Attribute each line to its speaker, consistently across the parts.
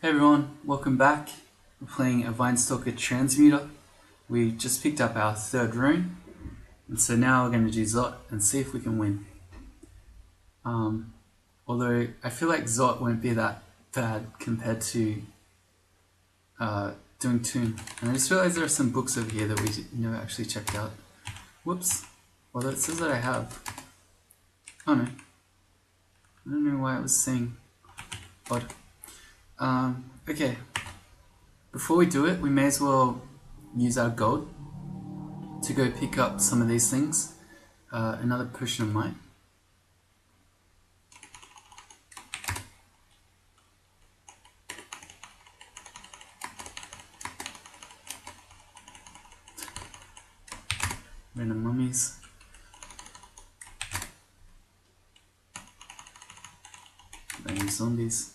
Speaker 1: Hey everyone, welcome back. We're playing a Stalker Transmuter. We just picked up our third rune, and so now we're going to do Zot and see if we can win. Although I feel like Zot won't be that bad compared to doing Tomb. And I just realized there are some books over here that we never actually checked out. Whoops. Well, it says that I have. Oh no. I don't know why it was saying odd. Okay. Before we do it, we may as well use our gold to go pick up some of these things. Another potion of might. Random mummies. Random zombies.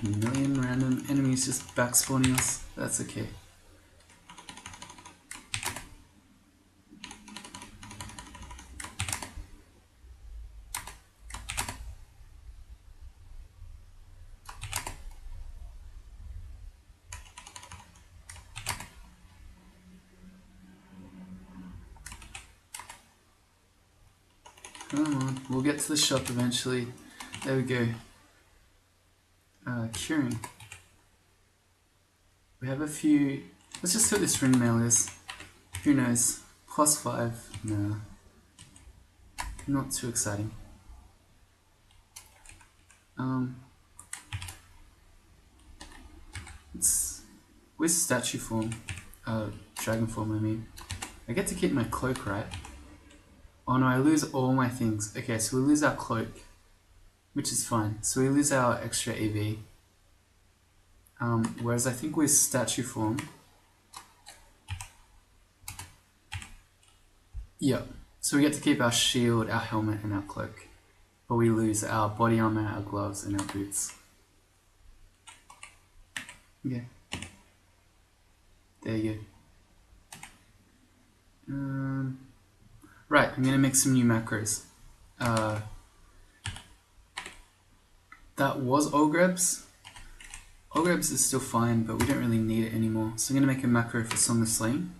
Speaker 1: A million random enemies just back spawning us. That's okay. Come on, we'll get to the shop eventually. There we go. Curing. We have a few. Let's just see what this ring mail is. Who knows? +5. No. Not too exciting. It's with statue form. Dragon form, I mean. I get to keep my cloak, right? Oh no, I lose all my things. Okay, so we lose our cloak, which is fine. So we lose our extra AV. Whereas I think with statue form, yeah. So we get to keep our shield, our helmet, and our cloak, but we lose our body armor, our gloves, and our boots. Okay. There you go. Right, I'm gonna make some new macros. That was Ogrebs. Ogrebs is still fine, but we don't really need it anymore. So I'm gonna make a macro for Song of Slaying.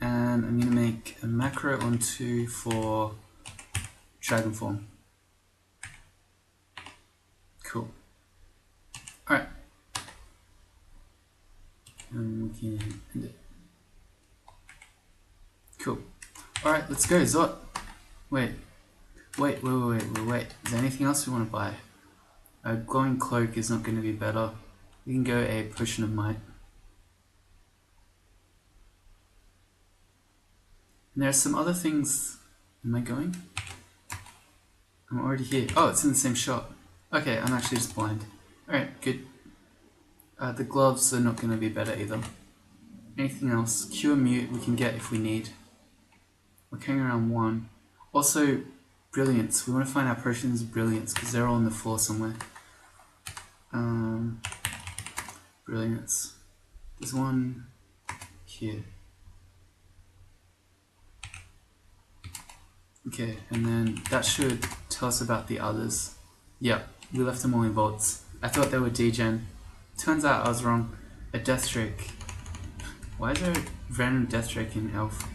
Speaker 1: And I'm gonna make a macro onto for Dragon Form. Cool. Alright. And we can end it. Cool. Alright, let's go, Zot. Wait. Is there anything else we want to buy? A glowing cloak is not going to be better. We can go a potion of might. And there are some other things. Am I going? I'm already here. Oh, it's in the same shop. Okay, I'm actually just blind. Alright, good. The gloves are not going to be better either. Anything else? Cure Mute we can get if we need. We're carrying around 1. Also, Brilliance. We want to find our potions of Brilliance because they're all on the floor somewhere. Brilliance. There's one here. Okay, and then that should tell us about the others. Yep, we left them all in vaults. I thought they were degen. Turns out I was wrong. A death drake. Why is there a random death drake in elf?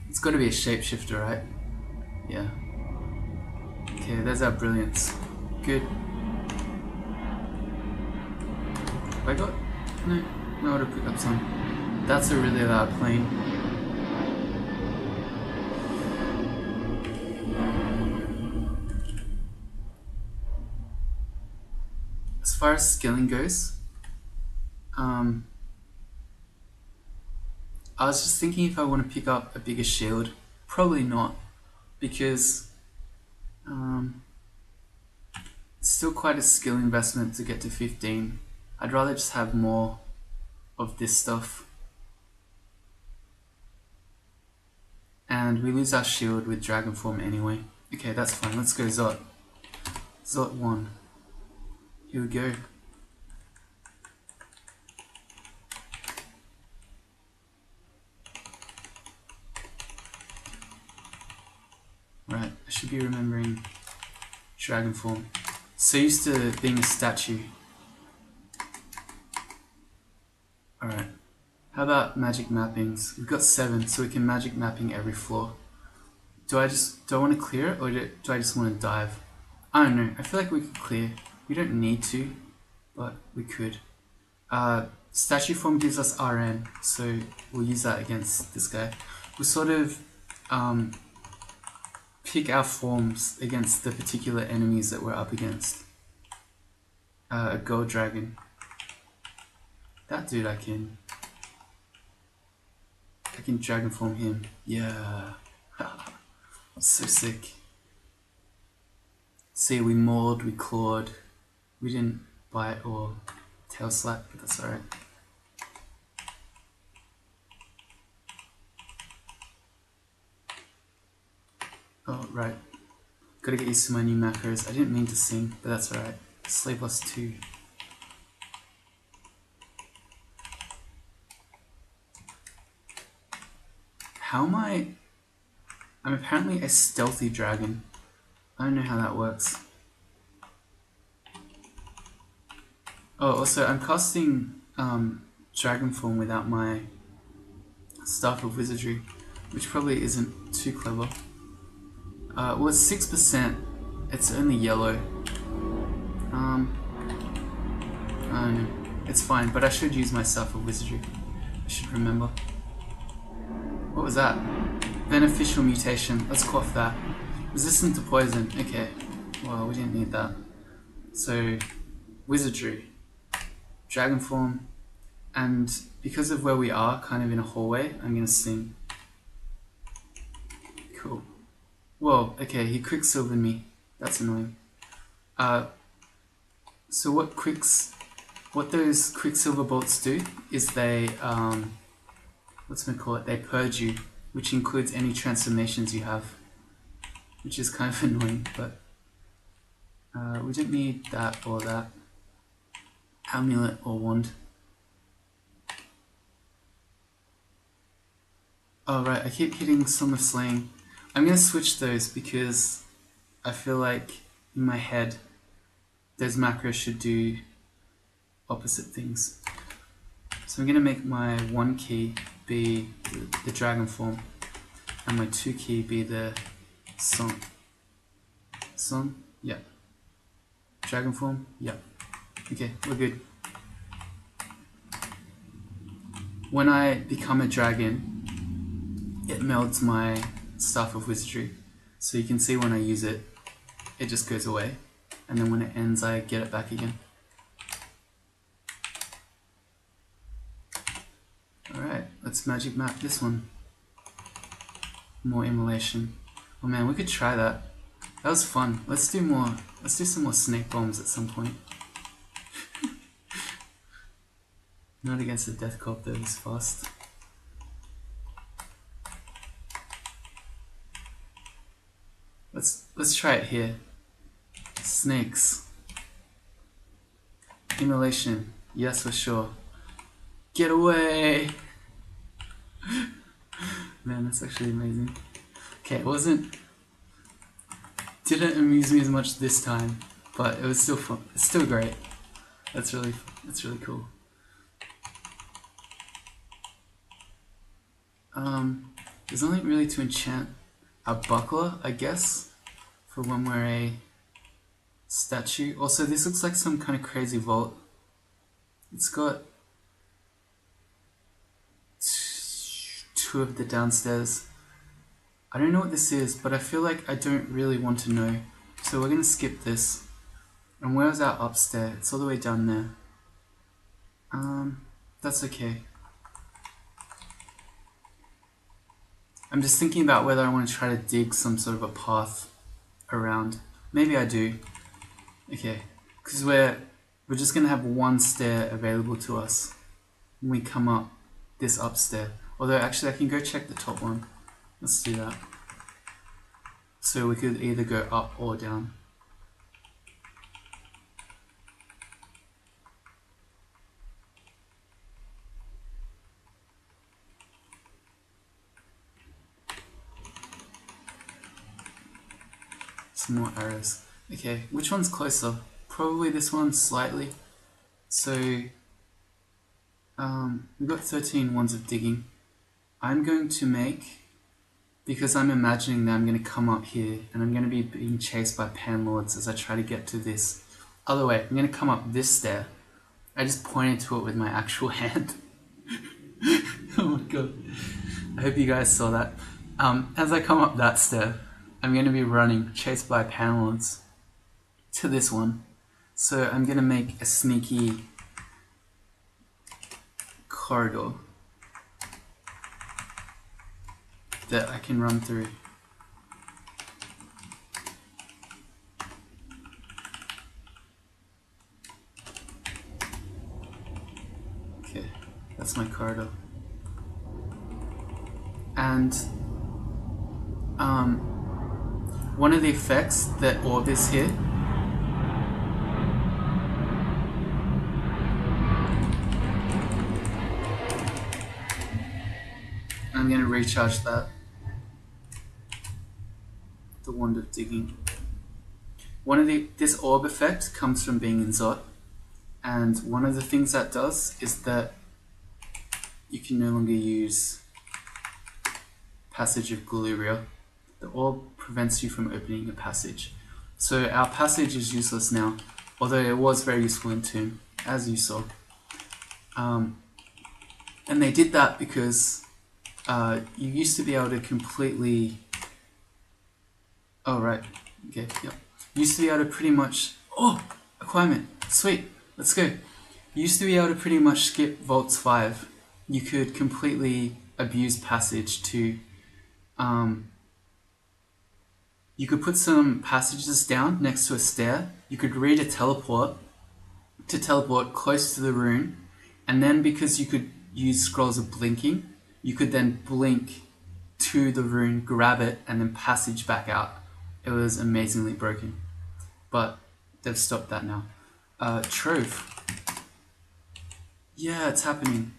Speaker 1: It's got to be a shapeshifter, right? Yeah. Okay, there's our brilliance. Good. Have I got? No, I would have picked up some. That's a really loud plane. As far as skilling goes, I was just thinking if I want to pick up a bigger shield. Probably not, because it's still quite a skill investment to get to 15. I'd rather just have more of this stuff. And we lose our shield with dragon form anyway. Okay, that's fine. Let's go Zot. Zot 1. Here we go. Right, I should be remembering dragon form. So used to being a statue. Alright. How about magic mappings? We've got 7, so we can magic mapping every floor. Do I want to clear it, or do I just want to dive? I don't know. I feel like we could clear. We don't need to, but we could. Statue form gives us RN, so we'll use that against this guy. We'll sort of pick our forms against the particular enemies that we're up against. A gold dragon. That dude I can dragon form him. Yeah. That's so sick. See, we mauled, we clawed. We didn't bite or tail slap, but that's alright. Oh, right. Gotta get used to my new macros. I didn't mean to sing, but that's alright. Slave loss 2. How am I? I'm apparently a stealthy dragon. I don't know how that works. Oh, also, I'm casting dragon form without my Staff of Wizardry, which probably isn't too clever. Well, it's 6%. It's only yellow. I don't know. It's fine, but I should use my Staff of Wizardry. I should remember. What was that? Beneficial mutation. Let's quaff that. Resistant to poison. Okay. Well, we didn't need that. So, Wizardry. Dragon form. And because of where we are, kind of in a hallway, I'm going to sing. Cool. Whoa, okay, he quicksilvered me. That's annoying. So what those quicksilver bolts do is they, they purge you, which includes any transformations you have, which is kind of annoying, but we don't need that or that. Amulet or wand. Oh right, I keep hitting Song of Slaying. I'm gonna switch those because I feel like in my head those macros should do opposite things. So I'm gonna make my 1 key be the dragon form and my 2 key be the song. Song? Yeah. Dragon form? Yeah. Okay, we're good. When I become a dragon, it melds my Staff of Wizardry. So you can see when I use it, it just goes away. And then when it ends, I get it back again. Alright, let's magic map this one. More immolation. Oh man, we could try that. That was fun. Let's do some more snake bombs at some point. Not against the death cop that is fast. Let's try it here. Snakes. Immolation. Yes, for sure. Get away! Man, that's actually amazing. Okay, it didn't amuse me as much this time, but it was still fun. It's still great. That's really cool. There's nothing really to enchant. A buckler, I guess, for when we're a statue. Also, this looks like some kind of crazy vault. It's got 2 of the downstairs. I don't know what this is, but I feel like I don't really want to know. So we're gonna skip this. And where's our upstairs? It's all the way down there. That's okay. I'm just thinking about whether I want to try to dig some sort of a path around. Maybe I do. Okay, because we're just gonna have 1 stair available to us when we come up this upstairs. Although actually I can go check the top one. Let's do that. So we could either go up or down. Some more arrows. Okay, which one's closer? Probably this one slightly. So we've got 13 ones of digging. I'm going to make, because I'm imagining that I'm going to come up here and I'm going to be being chased by panlords as I try to get to this other way. I'm going to come up this stair. I just pointed to it with my actual hand. Oh my god. I hope you guys saw that. As I come up that stair, I'm going to be running, chased by panlords, to this one. So I'm going to make a sneaky corridor that I can run through. Okay, that's my corridor. And one of the effects that orb is here I'm going to recharge that. The wand of digging. This orb effect comes from being in Zot, and one of the things that does is that you can no longer use Passage of Guluria. The orb prevents you from opening a passage. So our passage is useless now, although it was very useful in Tomb, as you saw. And they did that because you used to be able to completely... Oh, right. Okay, yep. You used to be able to pretty much... Oh! Acquirement! Sweet! Let's go! You used to be able to pretty much skip Vaults 5. You could completely abuse passage to... you could put some passages down next to a stair. You could read a teleport to teleport close to the rune. And then because you could use scrolls of blinking, you could then blink to the rune, grab it, and then passage back out. It was amazingly broken. But they've stopped that now. Trove. Yeah, it's happening.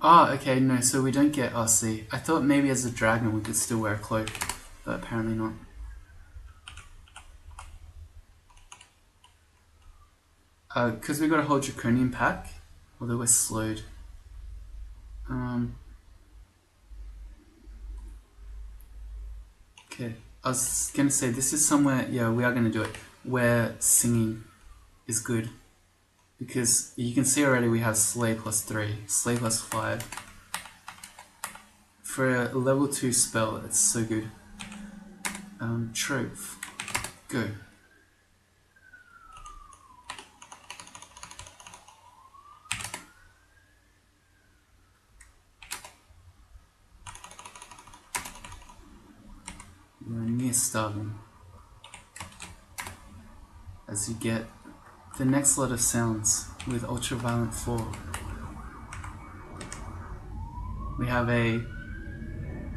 Speaker 1: Okay, no, so we don't get RC. I thought maybe as a dragon we could still wear a cloak, but apparently not. Because we got a whole draconian pack, although we're slowed. Okay, I was gonna say this is somewhere, yeah, we are gonna do it, where singing is good. Because you can see already we have Slay plus 3, Slay plus 5. For a level 2 spell, it's so good. Trove. Go. You're near starving. As you get the next lot of sounds with Ultraviolent 4. We have a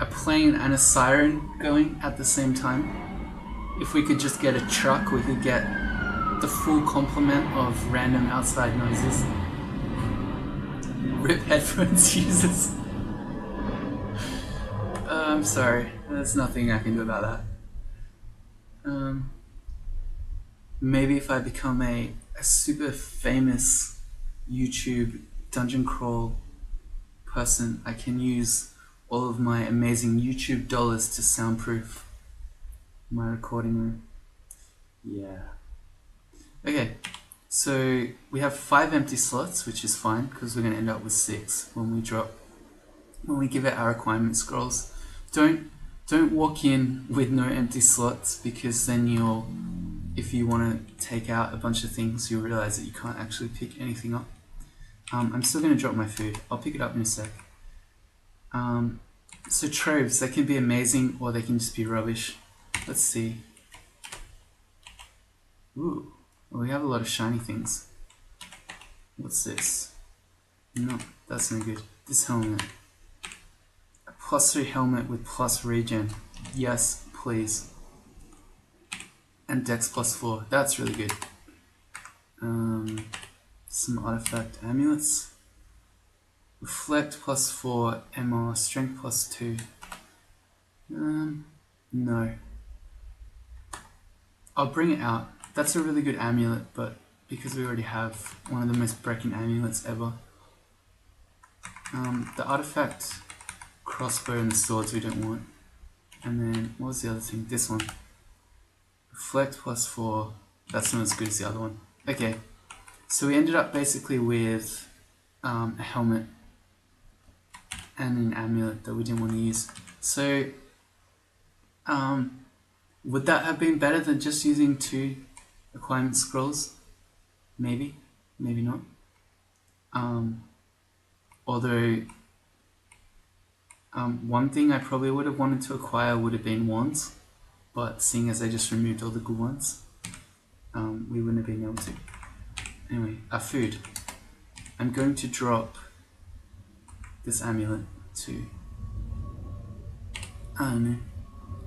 Speaker 1: plane and a siren going at the same time. If we could just get a truck, we could get the full complement of random outside noises. RIP headphones users. I'm sorry, there's nothing I can do about that. Maybe if I become a super famous YouTube dungeon crawl person, I can use all of my amazing YouTube dollars to soundproof my recording room. Yeah. Okay, so we have 5 empty slots, which is fine because we're going to end up with 6 when we give it our requirement scrolls. Don't walk in with no empty slots, because then if you want to take out a bunch of things, you'll realize that you can't actually pick anything up. I'm still going to drop my food. I'll pick it up in a sec. So troves, they can be amazing or they can just be rubbish. Let's see. Ooh, well, we have a lot of shiny things. What's this? No, that's no good. This helmet. A +3 helmet with plus regen. Yes, please. And dex +4. That's really good. Some artifact amulets. Reflect +4, MR, strength +2. No. I'll bring it out. That's a really good amulet, but because we already have one of the most breaking amulets ever. The artifact crossbow and the swords we don't want. And then, what was the other thing? This one. Reflect +4. That's not as good as the other one. Okay, so we ended up basically with a helmet and an amulet that we didn't want to use. So, would that have been better than just using 2 acquirement scrolls? Maybe, maybe not. Although, one thing I probably would have wanted to acquire would have been wands, but seeing as I just removed all the good ones, we wouldn't have been able to. Anyway, our food. I'm going to drop this amulet to, I don't know.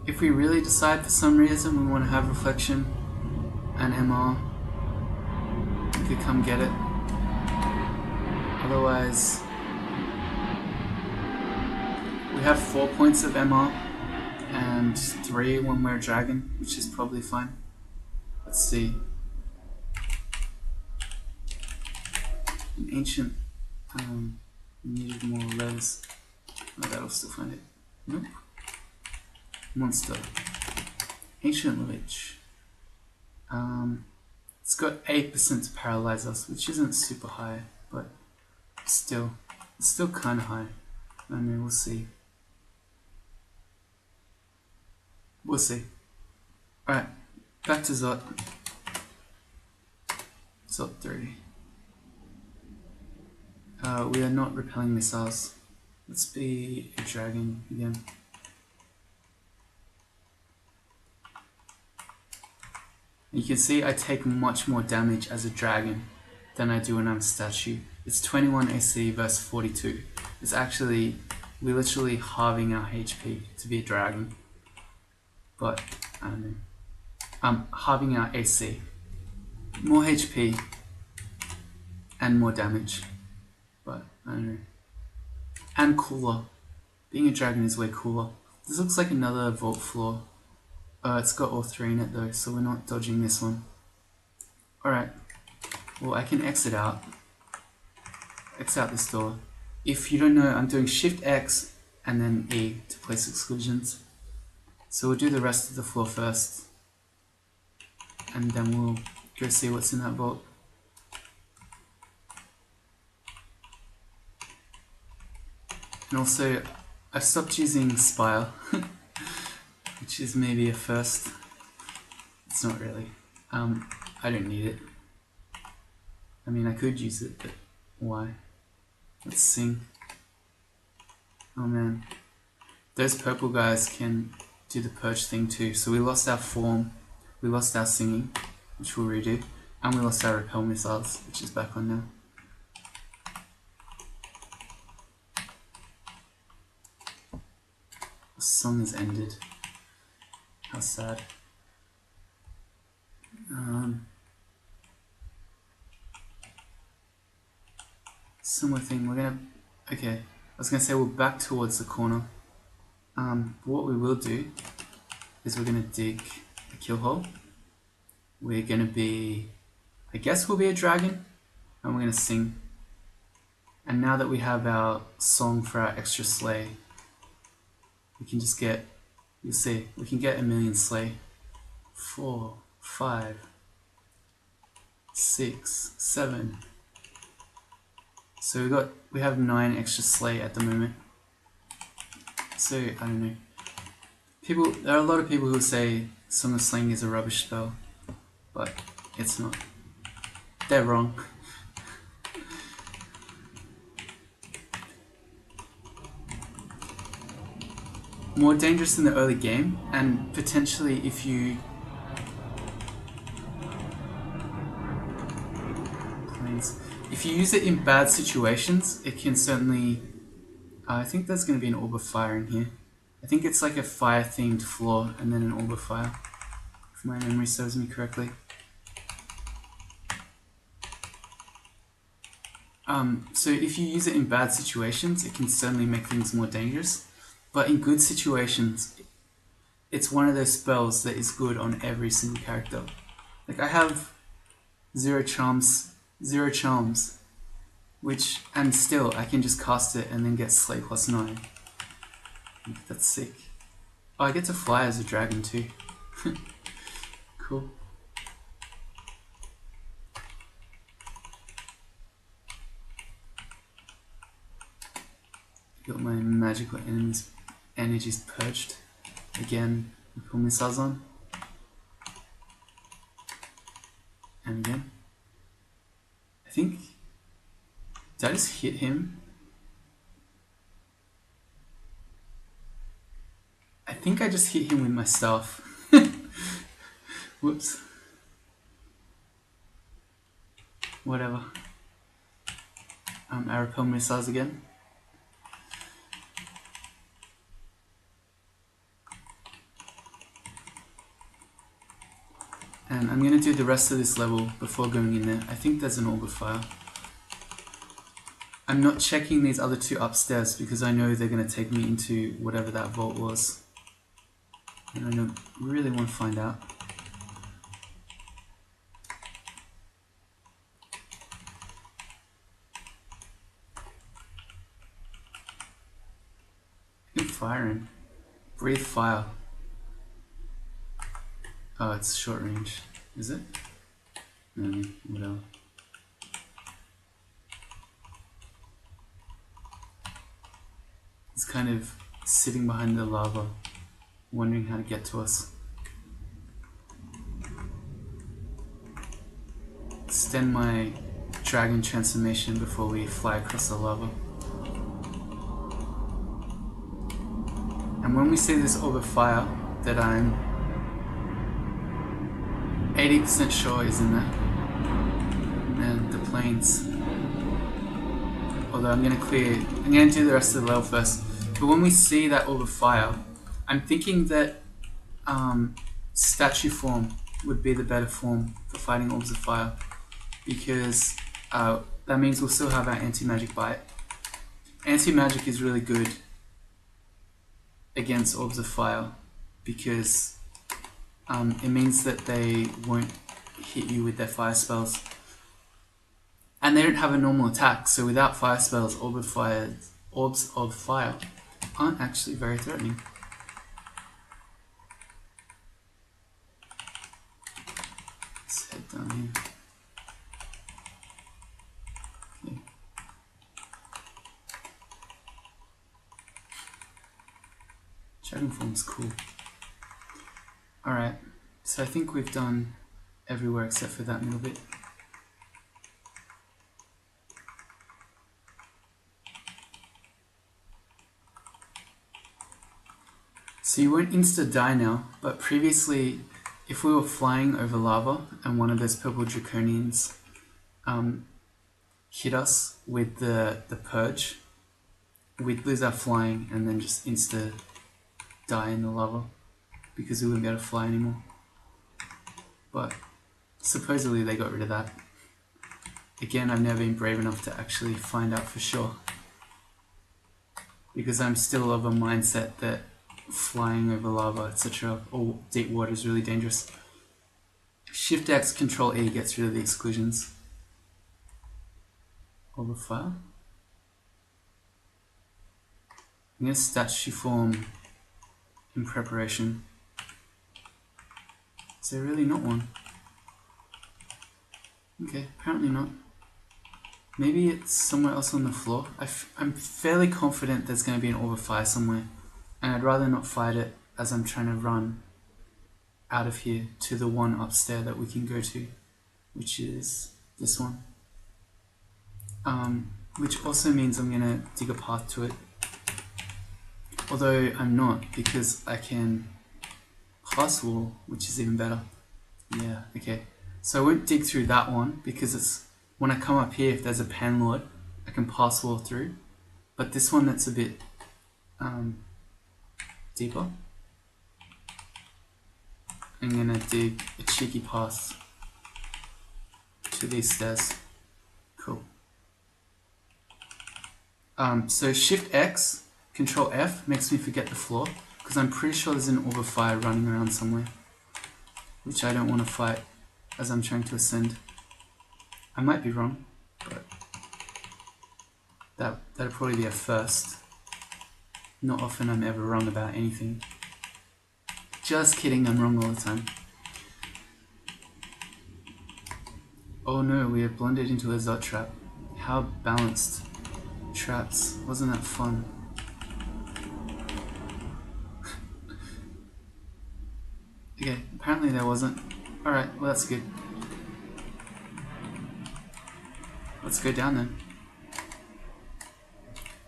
Speaker 1: If we really decide for some reason we want to have reflection and MR, we could come get it. Otherwise, we have 4 points of MR and 3 when we're a dragon, which is probably fine. Let's see. An ancient needed more letters. Oh, that'll still find it. Nope. Monster. Ancient Lich. It's got 8% to paralyze us, which isn't super high, but still, it's still kind of high. I mean, we'll see. We'll see. Alright, back to Zot. Zot 3. We are not repelling missiles. Let's be a dragon again. You can see I take much more damage as a dragon than I do when I'm a statue. It's 21 AC versus 42. It's actually, we're literally halving our HP to be a dragon. But, I don't know. Halving our AC. More HP and more damage. But, I don't know. And cooler. Being a dragon is way cooler. This looks like another vault floor. It's got all 3 in it though, so we're not dodging this one. Alright. Well, I can exit out. Exit out this door. If you don't know, I'm doing Shift X and then E to place exclusions. So we'll do the rest of the floor first. And then we'll go see what's in that vault. And also, I've stopped using Spire, which is maybe a first. It's not really. I don't need it. I mean, I could use it, but why? Let's sing. Oh man. Those purple guys can do the perch thing too. So we lost our form, we lost our singing, which we'll redo, and we lost our repel missiles, which is back on now. The song has ended. How sad. Similar thing, we're gonna, okay, I was gonna say we're back towards the corner. What we will do is we're gonna dig a kill hole. We're gonna be, I guess we'll be a dragon, and we're gonna sing. And now that we have our song for our extra slay, we can just get, you'll see, we can get 1,000,000 slay. 4, 5, 6, 7. So we have 9 extra slay at the moment. So I don't know. There are a lot of people who say Song of Slaying is a rubbish spell, but it's not. They're wrong. More dangerous in the early game, and potentially if you means. If you use it in bad situations, it can certainly... I think there's going to be an orb of fire in here. I think it's like a fire-themed floor and then an orb of fire, if my memory serves me correctly. So if you use it in bad situations, it can certainly make things more dangerous. But in good situations, it's one of those spells that is good on every single character. Like I have 0 charms, and still I can just cast it and then get Slay +9. That's sick. Oh, I get to fly as a dragon too. Cool. Got my magical energies purged. Again, we pull missiles on. And again. I think... Did I just hit him? I think I just hit him with my staff. Whoops. Whatever. Arrow repel missiles again. And I'm going to do the rest of this level before going in there. I think there's an orb of fire. I'm not checking these other 2 upstairs because I know they're going to take me into whatever that vault was. And I don't really want to find out. I can fire him. Breathe fire. Oh, it's short range. Is it? No, whatever. It's kind of sitting behind the lava, wondering how to get to us. Extend my dragon transformation before we fly across the lava. And when we see this orb of fire that I'm 80% sure is in there, and the plains. Although I'm going to do the rest of the level first. But when we see that orb of fire, I'm thinking that statue form would be the better form for fighting orbs of fire, because that means we'll still have our anti-magic bite. Anti-magic is really good against orbs of fire because it means that they won't hit you with their fire spells. And they don't have a normal attack, so without fire spells, orbs of fire aren't actually very threatening. Let's head down here. Okay. Dragon form's cool. Alright, so I think we've done everywhere except for that middle bit. So you won't insta-die now, but previously, if we were flying over lava and one of those purple draconians hit us with the purge, we'd lose our flying and then just insta-die in the lava because we wouldn't be able to fly anymore. But supposedly they got rid of that. Again, I've never been brave enough to actually find out for sure, because I'm still of a mindset that flying over lava, etc., or deep water is really dangerous. Shift X, Control E gets rid of the exclusions. Over fire. I'm going to statue form in preparation. Is there really not one? Okay, apparently not. Maybe it's somewhere else on the floor. I'm fairly confident there's going to be an orb of fire somewhere, and I'd rather not fight it as I'm trying to run out of here to the one upstairs that we can go to, which is this one. Which also means I'm going to dig a path to it. Although I'm not, because I can pass wall, which is even better. Yeah, okay. So I won't dig through that one because it's when I come up here, if there's a panlord, I can pass wall through. But this one that's a bit deeper, I'm gonna dig a cheeky path to these stairs. Cool. So Shift X, Control F makes me forget the floor, because I'm pretty sure there's an orb of fire running around somewhere, which I don't want to fight as I'm trying to ascend. I might be wrong, but that'd probably be a first. Not often I'm ever wrong about anything. Just kidding, I'm wrong all the time. Oh no, we have blundered into a Zot trap. How balanced. Traps. Wasn't that fun? Okay, apparently there wasn't. Alright, well that's good. Let's go down then.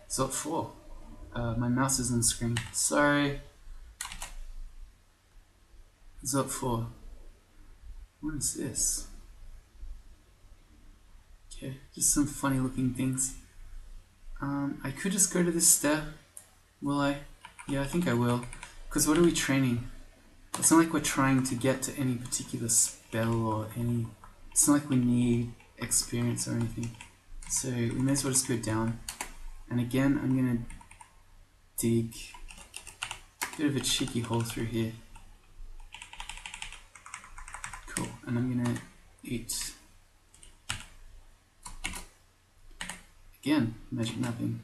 Speaker 1: Zot 4. My mouse is on the screen. Sorry. Zot 4. What is this? Okay, just some funny looking things. I could just go to this stair. Will I? Yeah, I think I will. Because what are we training? It's not like we're trying to get to any particular spell or any... It's not like we need experience or anything. So we may as well just go down. And again, I'm going to dig a bit of a cheeky hole through here. Cool. And I'm going to eat... Again, magic mapping.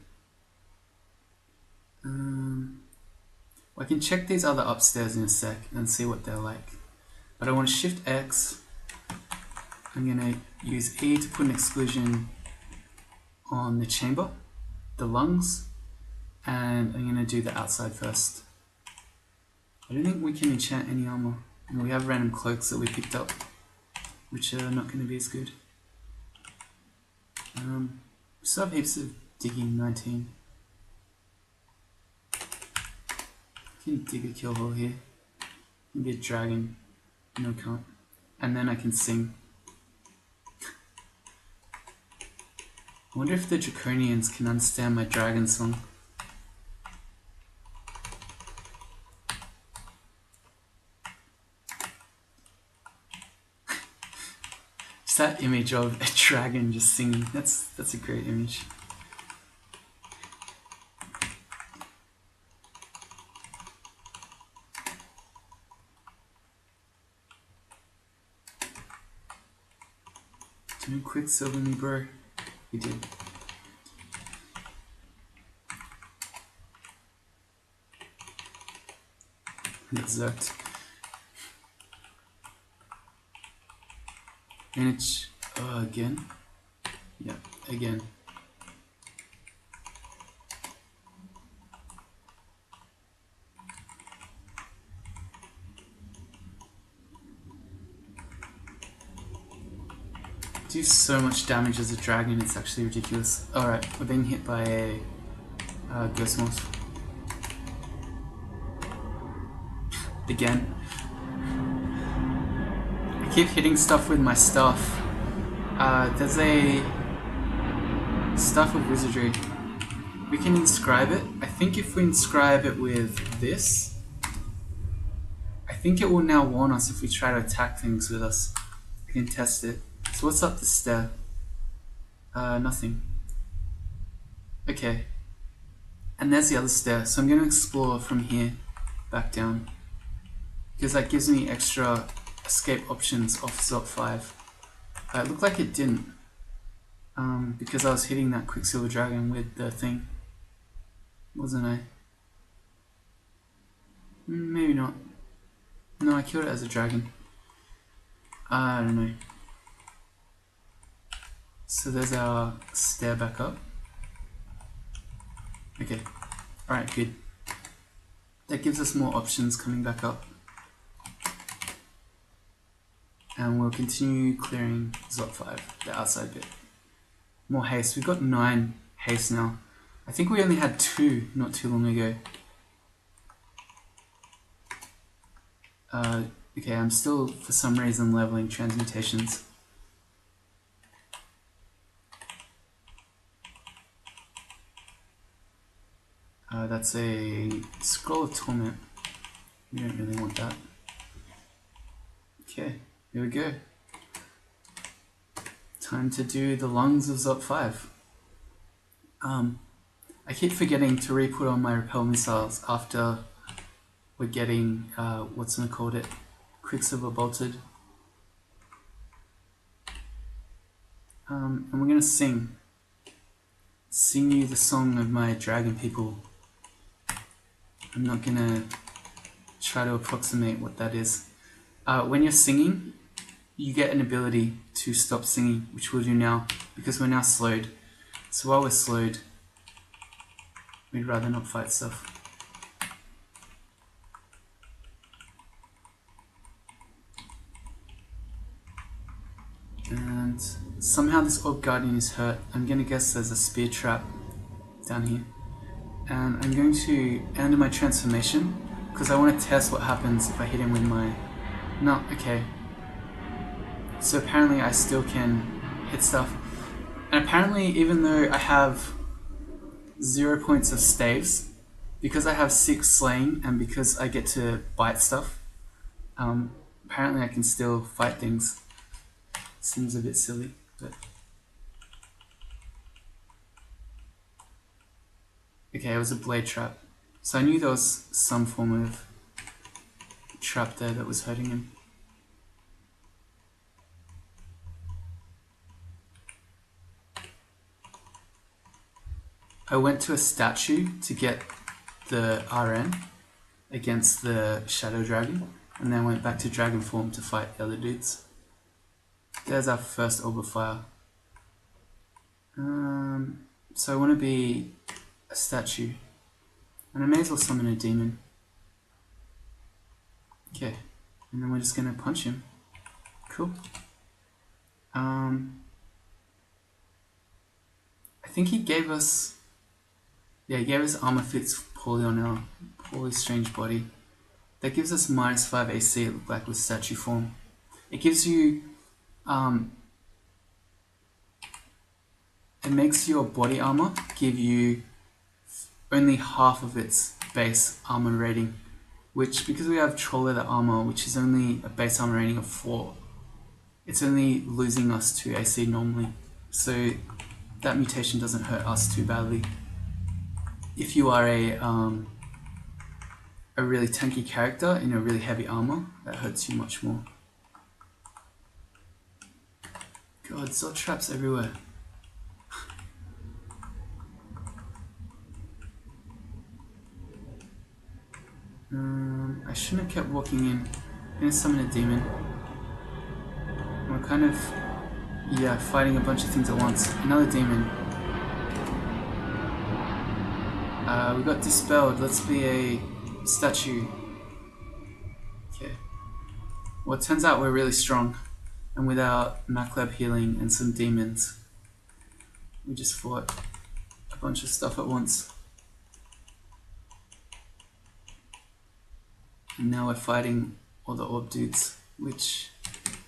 Speaker 1: I can check these other upstairs in a sec and see what they're like. But I want to Shift X. I'm going to use E to put an exclusion on the chamber, the lungs, and I'm going to do the outside first. I don't think we can enchant any armor. And we have random cloaks that we picked up, which are not going to be as good. We still have heaps of digging, 19. I can dig a kill hole here. Can be a dragon. No, can't. And then I can sing. I wonder if the Draconians can understand my dragon song. Just that image of a dragon just singing. That's a great image. Doing Quicksilver me, bro. We did. That's zerked. Manage again. Yeah, again. Do so much damage as a dragon, it's actually ridiculous. Alright, we're being hit by a ghost moth. Again. I keep hitting stuff with my staff. There's a staff of wizardry. We can inscribe it. I think if we inscribe it with this, I think it will now warn us if we try to attack things with us. We can test it. So what's up the stair? Nothing. Okay. And there's the other stair. So I'm going to explore from here back down, because that gives me extra escape options off Zot 5. It looked like it didn't, because I was hitting that Quicksilver Dragon with the thing. Wasn't I? Maybe not. No, I killed it as a dragon. I don't know. So there's our stair back up. Okay. Alright, good. That gives us more options coming back up. And we'll continue clearing Zot 5, the outside bit. More haste. We've got 9 haste now. I think we only had 2 not too long ago. Okay, I'm still, for some reason, leveling transmutations. That's a Scroll of Torment. We don't really want that. Okay, here we go. Time to do the lungs of Zop 5. I keep forgetting to re-put on my repel missiles after we're getting, what's it called it? Quicksilver bolted. And we're gonna sing you the song of my dragon people. I'm not gonna try to approximate what that is. When you're singing, you get an ability to stop singing, which we'll do now, because we're now slowed. So while we're slowed, we'd rather not fight stuff. And somehow this Orb Guardian is hurt. I'm gonna guess there's a spear trap down here. And I'm going to end my transformation, because I want to test what happens if I hit him with my... No, okay. So apparently I still can hit stuff. And apparently, even though I have 0 points of staves, because I have 6 slaying and because I get to bite stuff, apparently I can still fight things. Seems a bit silly, but... Okay, it was a blade trap. So I knew there was some form of trap there that was hurting him. I went to a statue to get the RN against the Shadow Dragon, and then went back to Dragon form to fight the other dudes. There's our first Orb of Fire. So I want to be a statue, and I may as well summon a demon. Okay, and then we're just gonna punch him. Cool. I think he gave us... Yeah, he gave us armor fits poorly on our poorly strange body. That gives us -5 AC, it looked like, with statue form. It gives you... it makes your body armor give you only half of its base armor rating, which, because we have troll leather armor, which is only a base armor rating of 4, it's only losing us 2 AC normally. So that mutation doesn't hurt us too badly. If you are a really tanky character in a really heavy armor, that hurts you much more. God, Zod traps everywhere. I shouldn't have kept walking in. I'm gonna summon a demon. We're kind of, yeah, fighting a bunch of things at once. Another demon. We got dispelled. Let's be a statue. Okay. Well, it turns out we're really strong. And without Maclab healing and some demons, we just fought a bunch of stuff at once. And now we're fighting all the orb dudes, which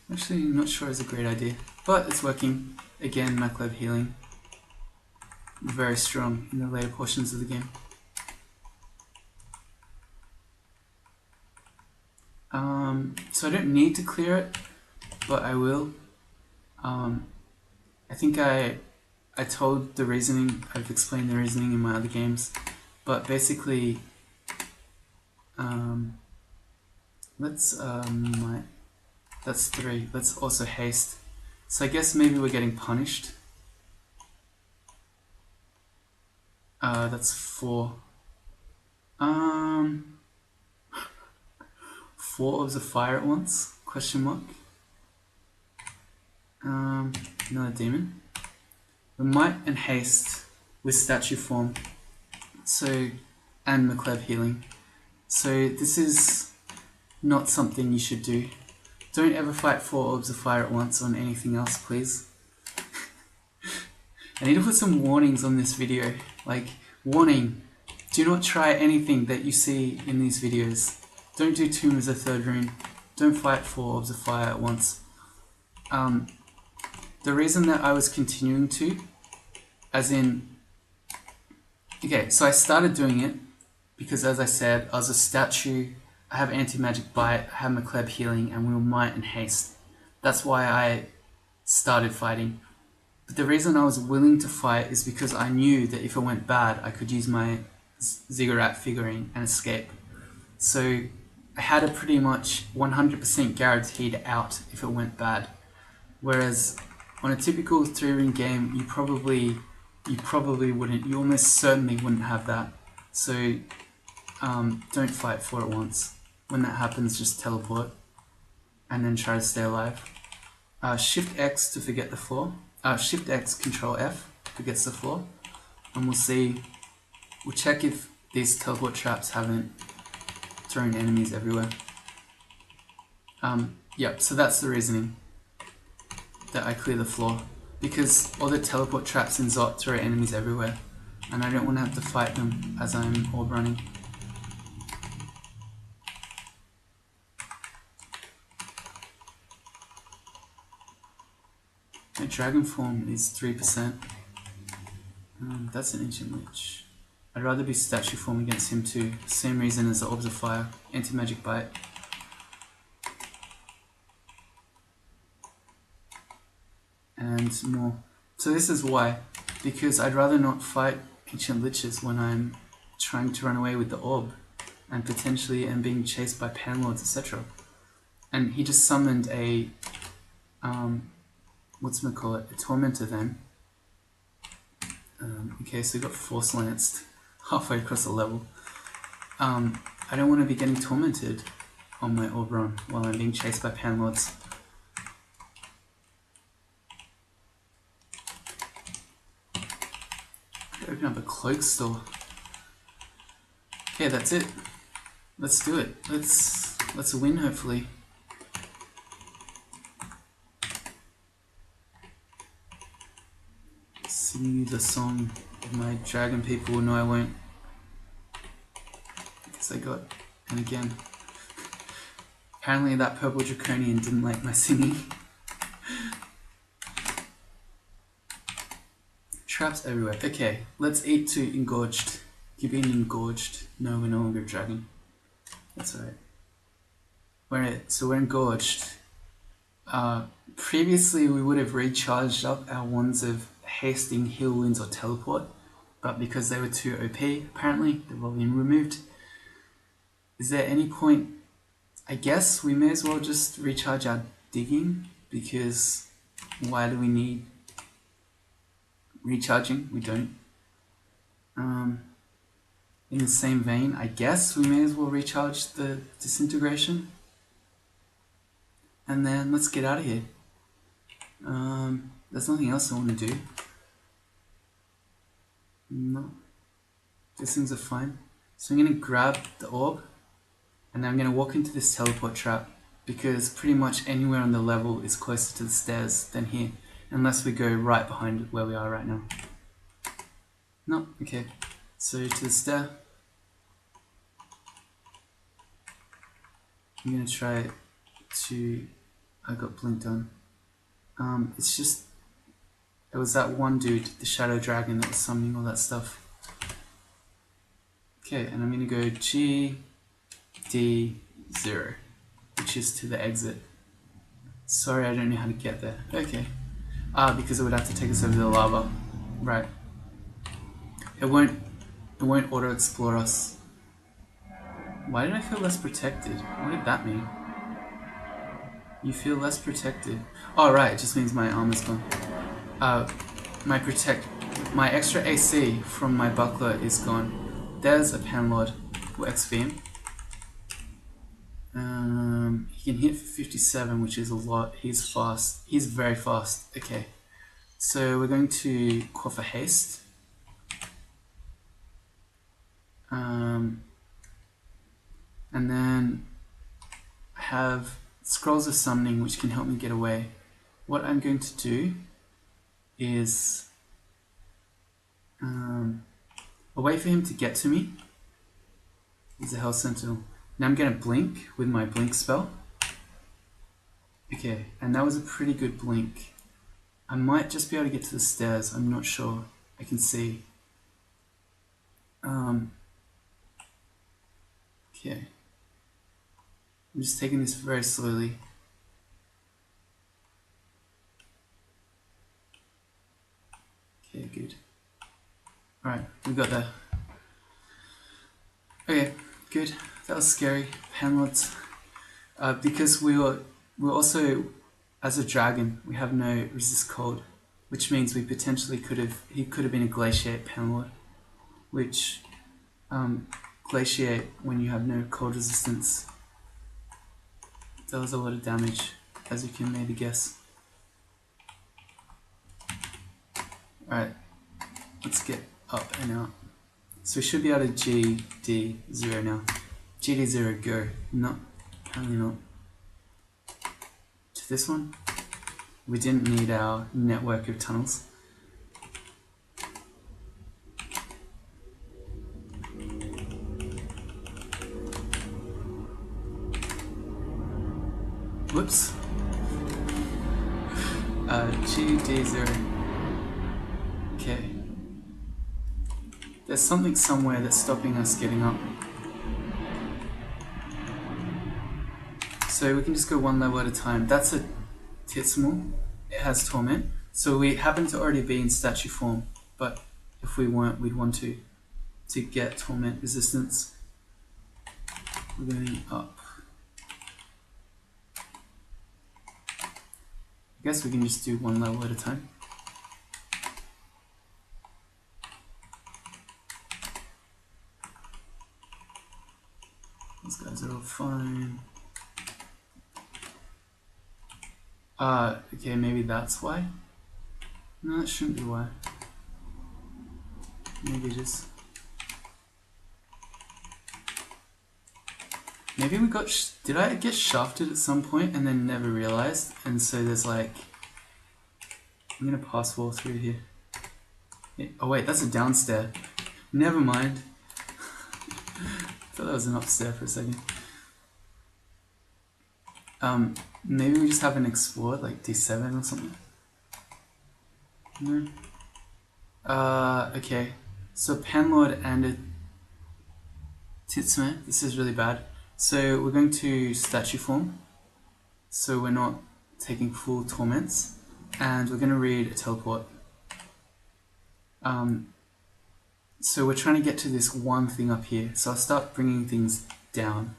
Speaker 1: I'm actually not sure is a great idea. But it's working. Again, Maclab healing. Very strong in the later portions of the game. So I don't need to clear it, but I will. I think I told the reasoning, I've explained the reasoning in my other games, but basically, let's, that's 3, let's also haste. So I guess maybe we're getting punished. That's 4. 4 orbs of fire at once? Question mark. Another demon. We might and haste with statue form. So, and Macleb healing. So this is not something you should do. Don't ever fight 4 orbs of fire at once on anything else, please. I need to put some warnings on this video. Like, warning, do not try anything that you see in these videos. Don't do Tomb as a 3rd rune. Don't fight 4 orbs of fire at once. The reason that I was continuing to, as in, Okay, so I started doing it because, as I said, I was a statue. I have anti-magic bite, I have McLeb healing, and will might and haste. That's why I started fighting. But the reason I was willing to fight is because I knew that if it went bad, I could use my ziggurat figurine and escape. So I had a pretty much 100% guaranteed out if it went bad. Whereas on a typical 3-ring game, you probably wouldn't. You almost certainly wouldn't have that. So don't fight for it once. When that happens, just teleport and then try to stay alive. Shift X to forget the floor. Shift X, Control F forgets the floor, and we'll see. We'll check if these teleport traps haven't thrown enemies everywhere. Yep. So that's the reasoning that I clear the floor, because all the teleport traps in Zot throw enemies everywhere, and I don't want to have to fight them as I'm orb running. My dragon form is 3%. That's an ancient lich. I'd rather be statue form against him too. Same reason as the orbs of fire. Anti-magic bite. And more. So this is why. Because I'd rather not fight ancient liches when I'm trying to run away with the orb, and potentially am being chased by panlords, etc. And he just summoned a whatchamacallit, a tormentor then. Okay, so he got force lanced halfway across the level. I don't want to be getting tormented on my orb run while I'm being chased by panlords. Open up a cloak store. Okay, that's it. Let's do it. Let's win, hopefully. Sing you the song of my dragon people. No, I won't. Because I got, and again. Apparently that purple draconian didn't like my singing. Traps everywhere. Okay, let's eat to engorged. You're being engorged. No, we're no longer a dragon. That's alright. We're engorged. Previously we would have recharged up our wands of hasting, heal wounds, or teleport, but because they were too OP, apparently, they've all been removed. Is there any point? I guess we may as well just recharge our digging, because why do we need recharging? We don't. In the same vein, I guess we may as well recharge the disintegration. And then let's get out of here. There's nothing else I want to do. No. These things are fine. So I'm going to grab the orb, and I'm going to walk into this teleport trap, because pretty much anywhere on the level is closer to the stairs than here, unless we go right behind where we are right now. No? Okay. So to the stair. I'm going to try to... I got blinked on. It's just... It was that one dude, the shadow dragon, that was summoning all that stuff. Okay, and I'm going to go G, D, 0, which is to the exit. Sorry, I don't know how to get there. Okay. Because it would have to take us over the lava. Right. It won't auto-explore us. Why did I feel less protected? What did that mean? You feel less protected. Oh, right, it just means my armor's gone. My extra AC from my buckler is gone. There's a panlord. We'll XP him. He can hit for 57, which is a lot. He's fast. He's very fast. Okay. So we're going to quaff a haste. And then I have Scrolls of Summoning, which can help me get away. What I'm going to do is I'll wait for him to get to me. He's a Hell Sentinel. Now I'm going to blink with my blink spell. Okay, and that was a pretty good blink. I might just be able to get to the stairs, I'm not sure. I can see. Okay. I'm just taking this very slowly. Okay, good. Alright, we got there. Okay, good. That was scary. Panlots. Because we're also, as a dragon, we have no resist cold, which means we potentially he could have been a glaciate panlord, which glaciate, when you have no cold resistance, does a lot of damage, as you can maybe guess. Alright, let's get up and out. So we should be able to GD0 now. GD0 go. No, apparently not. To this one. We didn't need our network of tunnels. Whoops. GD0. Okay. There's something somewhere that's stopping us getting up. So we can just go one level at a time. That's a Titsmal. It has Torment. So we happen to already be in statue form, but if we weren't, we'd want to get Torment resistance. We're going up. I guess we can just do one level at a time. These guys are all fine. Okay, maybe that's why. No, that shouldn't be why. Maybe it is. Maybe we got... Did I get shafted at some point and then never realized? And so there's like... I'm gonna pass wall through here. Yeah. Oh wait, that's a downstair. Never mind. I thought that was an upstair for a second. Maybe we just haven't explored, like D7 or something. No. Okay. So Panlord and a Titsme. This is really bad. So we're going to statue form. So we're not taking full torments. And we're going to read a teleport. So we're trying to get to this one thing up here. So I'll start bringing things down.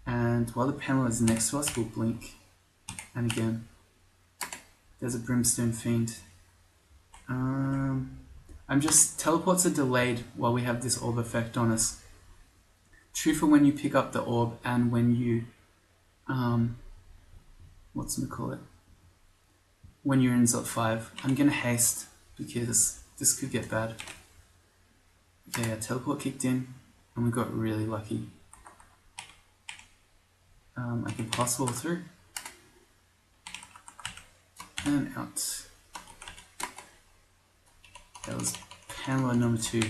Speaker 1: And while the panel is next to us, we'll blink. And again, there's a Brimstone Fiend. Teleports are delayed while we have this orb effect on us. True for when you pick up the orb and when you, when you're in Zot 5. I'm gonna haste because this could get bad. Okay, our teleport kicked in and we got really lucky. I can pass wall through. And out. That was panel number 2.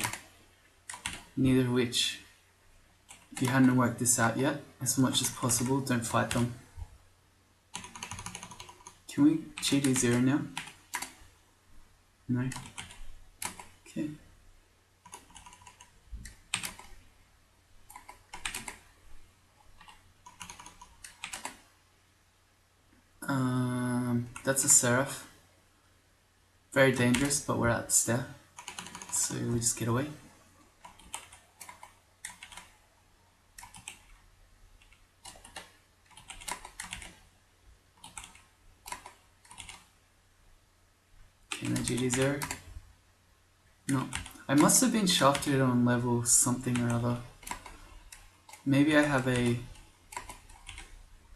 Speaker 1: Neither of which, if you hadn't worked this out yet, as much as possible, don't fight them. Can we GD0 now? No. Okay. That's a Seraph. Very dangerous, but we're at the stair. So we just get away. Can I GD0? No. I must have been shafted on level something or other. Maybe I have a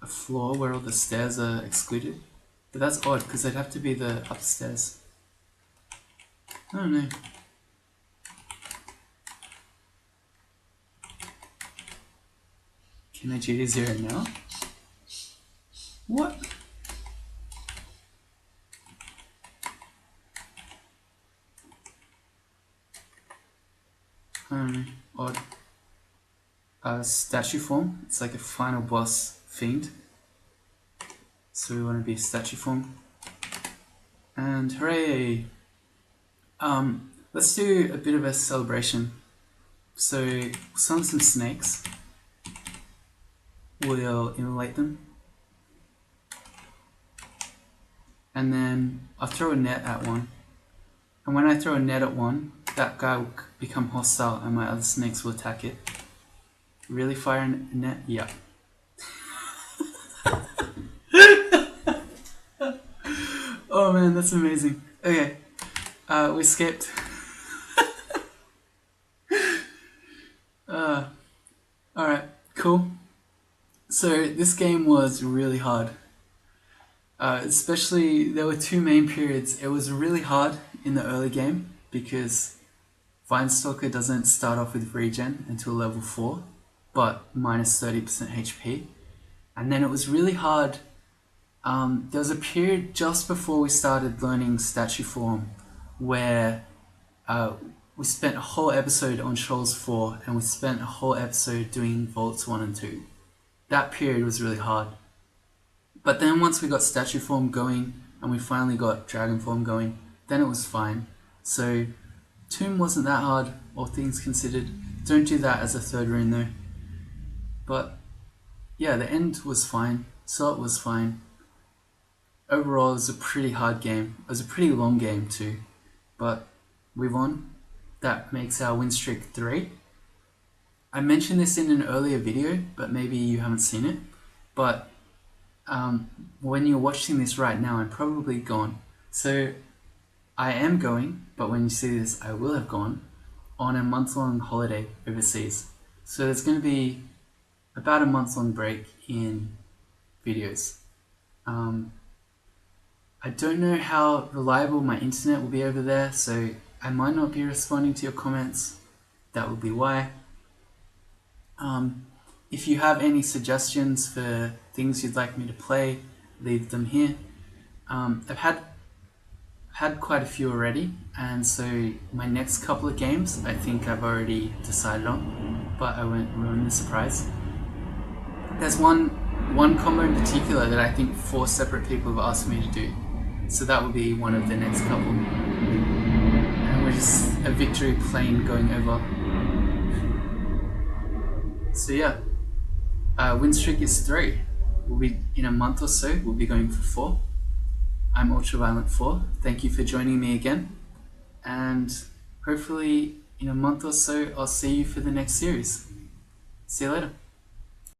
Speaker 1: floor where all the stairs are excluded. But that's odd, because they'd have to be the upstairs. I don't know. Can I GD0 now? What? I don't know. Odd. Statue form. It's like a final boss fiend. So we want to be statue form. And hooray! We're Let's do a bit of a celebration. So we'll summon some snakes. We'll immolate them. And then I'll throw a net at one. And when I throw a net at one, that guy will become hostile and my other snakes will attack it. Really fire a net? Yeah. Oh man, that's amazing. Okay, we skipped. Alright, cool. So this game was really hard. Especially, there were two main periods. It was really hard in the early game because Stalker doesn't start off with regen until level 4, but minus 30% HP. And then it was really hard. There was a period just before we started learning statue form where we spent a whole episode on Shoals 4 and we spent a whole episode doing Vaults 1 and 2. That period was really hard. But then once we got statue form going and we finally got dragon form going, then it was fine. So Tomb wasn't that hard, all things considered. Don't do that as a third rune though. But yeah, the end was fine. Salt was fine. Overall, it was a pretty hard game. It was a pretty long game too. But we won. That makes our win streak 3. I mentioned this in an earlier video, but maybe you haven't seen it. But when you're watching this right now, I'm probably gone. So I am going, but when you see this, I will have gone on a month-long holiday overseas. So there's going to be about a month-long break in videos. I don't know how reliable my internet will be over there, so I might not be responding to your comments. That will be why. If you have any suggestions for things you'd like me to play, leave them here. I've had quite a few already, and so my next couple of games I think I've already decided on, but I won't ruin the surprise. There's one combo in particular that I think 4 separate people have asked me to do, so that will be one of the next couple. And we're just a victory plane going over. So yeah, win streak is 3. We'll be in a month or so. We'll be going for 4. I'm Ultraviolent4. Thank you for joining me again, and hopefully in a month or so I'll see you for the next series. See you later.